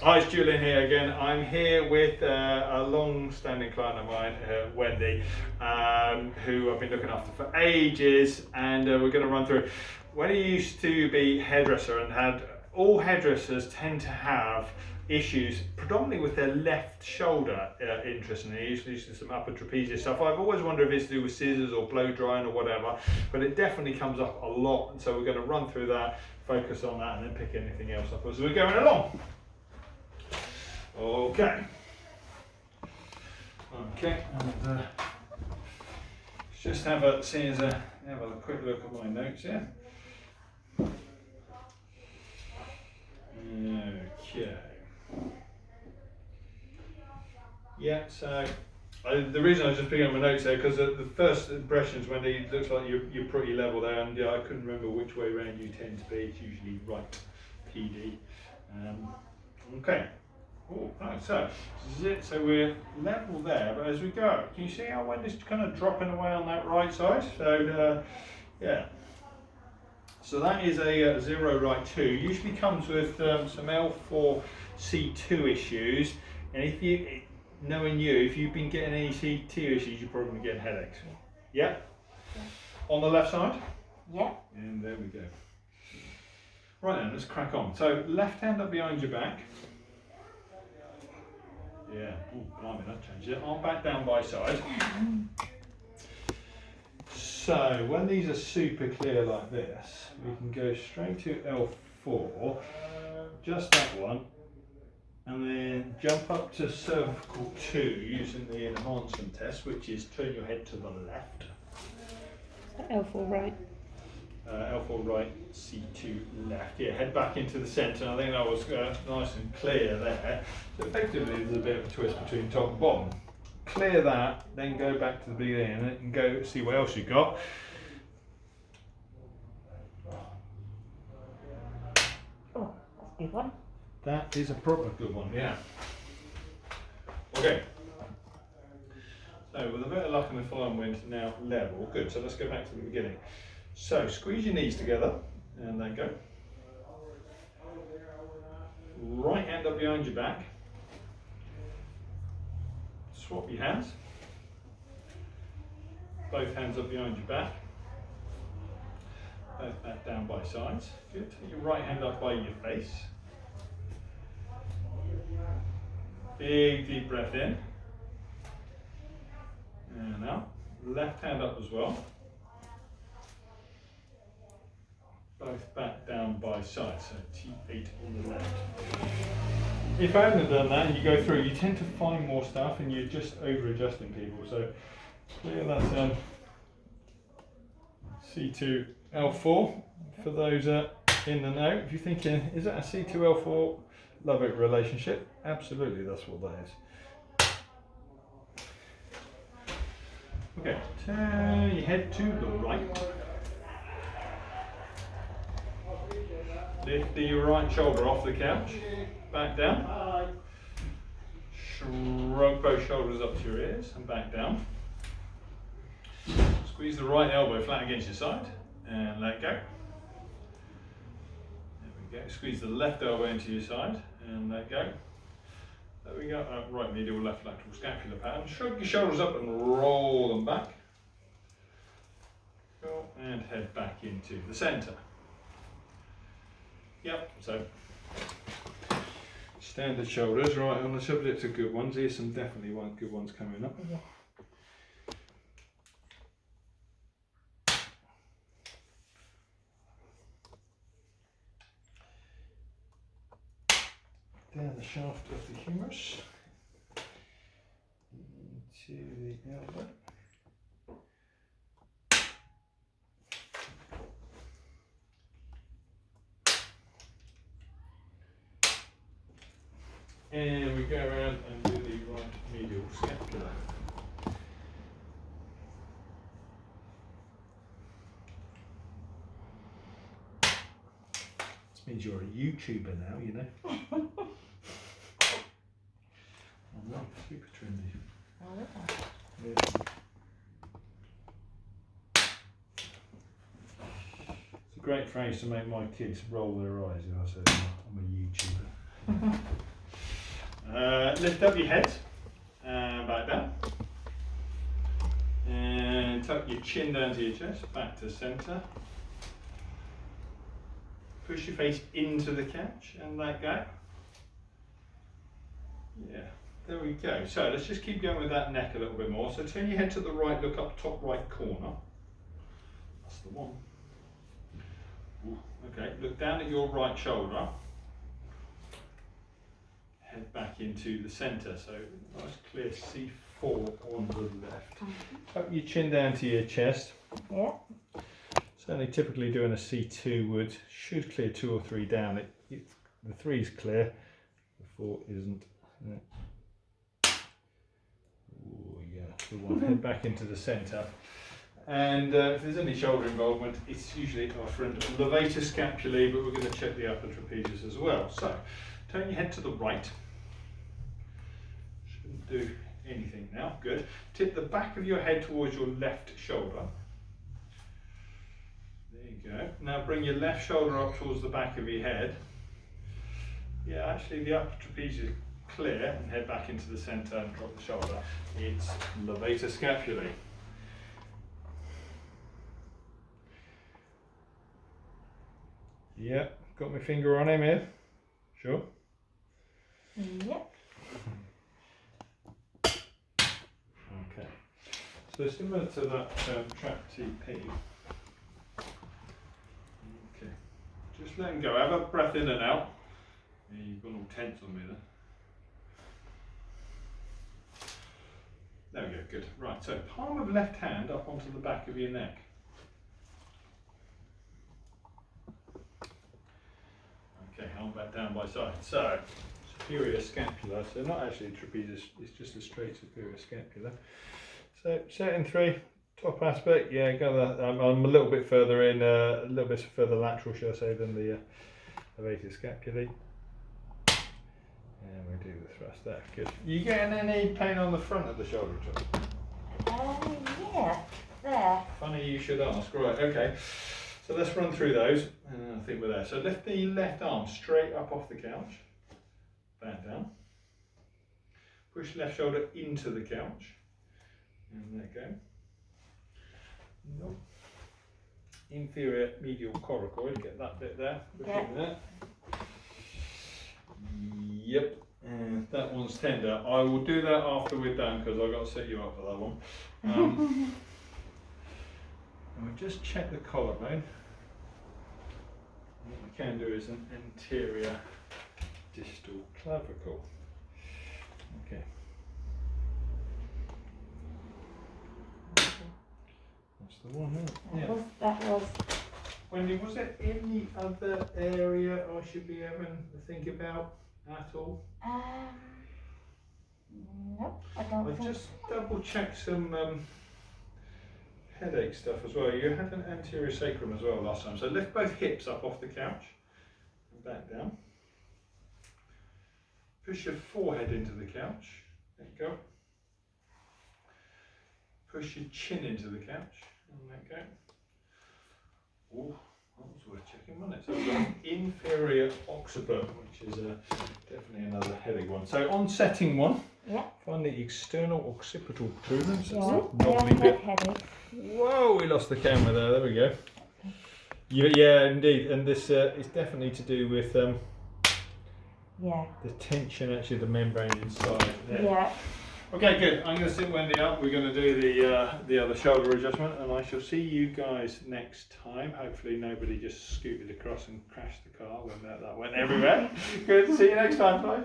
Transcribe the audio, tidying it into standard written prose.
Hi, it's Julien here again. I'm here with a long-standing client of mine, Wendy, who I've been looking after for ages, and we're going to run through. Wendy used to be hairdresser and had all hairdressers tend to have issues predominantly with their left shoulder, interestingly, usually some upper trapezius stuff. I've always wondered if it's to do with scissors or blow drying or whatever, but it definitely comes up a lot, and so we're going to run through that, focus on that, and then pick anything else up as we're going along. Okay, and let's just have a quick look at my notes here. Okay. Yeah, so the reason I was just picking up my notes there because the first impressions, when it looks like you're pretty level there, and I couldn't remember which way around you tend to be. It's usually right, PD. Okay. Oh, right, so we're level there, but as we go, can you see how Wendy's kind of dropping away on that right side? So yeah. So that is a 0 right 2. Usually comes with some L4 C2 issues, and if you, knowing you, if you've been getting any C2 issues, you're probably getting headaches. Yeah? Yeah. On the left side? Yeah. And there we go. Right then, let's crack on. So left hand up behind your back. Yeah, oh, blimey, that changed it. Arm back down by side. So when these are super clear like this, we can go straight to L4, just that one, and then jump up to cervical 2 using the enhancement test, which is turn your head to the left. L4 right. L4 right, C2 left. Yeah, head back into the centre. I think that was nice and clear there. So effectively there's a bit of a twist between top and bottom. Clear that, then go back to the beginning and go see what else you've got. Oh, that's a good one. That is a proper good one, yeah. Okay. So with a bit of luck and the following wind now level. Good, so let's go back to the beginning. So squeeze your knees together and then go. Right hand up behind your back. Swap your hands. Both hands up behind your back. Both back down by sides. Good. Take your right hand up by your face. Big deep breath in. And out. Left hand up as well. Both back down by side, so T8 on the left. If I hadn't done that and you go through, you tend to find more stuff and you're just over adjusting people. So clear that C2 L4 for those in the know. If you're thinking, is that a C2 L4 love-hate relationship? Absolutely, that's what that is. Okay, turn your head to the right. Lift the right shoulder off the couch, back down. Shrug both shoulders up to your ears and back down. Squeeze the right elbow flat against your side and let go. There we go. Squeeze the left elbow into your side and let go. There we go. Right medial, left lateral scapular pattern. Shrug your shoulders up and roll them back. Go and head back into the centre. Yep, so standard shoulders, right on the subject of good ones. Here's some definitely good ones coming up. Yeah. Down the shaft of the humerus into the elbow. And we go around and do the right medial scapula. This means you're a YouTuber now, you know. I'm not super trendy. Yeah. It's a great phrase to make my kids roll their eyes if I said I'm a YouTuber. lift up your head and back down. And tuck your chin down to your chest, back to centre. Push your face into the couch and let go. Yeah, there we go. So let's just keep going with that neck a little bit more. So turn your head to the right, look up top right corner. That's the one. Ooh, okay, look down at your right shoulder. Head back into the centre, so nice clear C4 on the left. Tuck your chin down to your chest. Yeah. Certainly typically doing a C2 would, should clear 2 or 3 down. The 3 is clear, the 4 isn't. Ooh, yeah, the one. Head back into the centre. And if there's any shoulder involvement, it's usually our friend levator scapulae, but we're going to check the upper trapezius as well. So, turn your head to the right. Shouldn't do anything now, good. Tip the back of your head towards your left shoulder. There you go. Now bring your left shoulder up towards the back of your head. Yeah, actually the upper trapezius clear, and head back into the centre and drop the shoulder. It's levator scapulae. Yeah, got my finger on him here. Sure? Yep. Okay. So similar to that trap TP. Okay. Just let him go. Have a breath in and out. Yeah, you've gone all tense on me there. There we go, good. Right, so palm of left hand up onto the back of your neck. Okay, arm back down by side. So, superior scapula, so not actually trapezius, it's just a straight superior scapula. So, set in 3, top aspect, yeah, go that. I'm a little bit further in, a little bit further lateral, shall I say, than the levator scapulae. And we do the thrust there, good. You getting any pain on the front of the shoulder at all? Yeah, there. Funny you should ask, right, okay. So let's run through those, and I think we're there. So lift the left arm straight up off the couch, back down. Push left shoulder into the couch, and let go. Nope. Inferior medial coracoid, get that bit there, push in there. Yep, and that one's tender. I will do that after we're done because I've got to set you up for that one. And we'll just check the collarbone. What we can do is an anterior distal clavicle. Okay. That's the one, isn't it? That was. Wendy, was there any other area I should be having to think about at all? Nope, I don't I'll think just double check some headache stuff as well. You had an anterior sacrum as well last time. So lift both hips up off the couch and back down. Push your forehead into the couch. There you go. Push your chin into the couch and let go. Oh, that was worth checking, wasn't it? So we've got an inferior occiput, which is definitely another headache one. So on setting 1, yeah. Find the external occipital protuberance. Yeah, Lovely bit. headache. Whoa, we lost the camera there. There we go. Yeah, indeed, and this is definitely to do with yeah. the tension, actually, the membrane inside there. Yeah. Okay, good. I'm going to sit Wendy up. We're going to do the other shoulder adjustment, and I shall see you guys next time. Hopefully nobody just scooted across and crashed the car when that went everywhere. Good. See you next time, bye.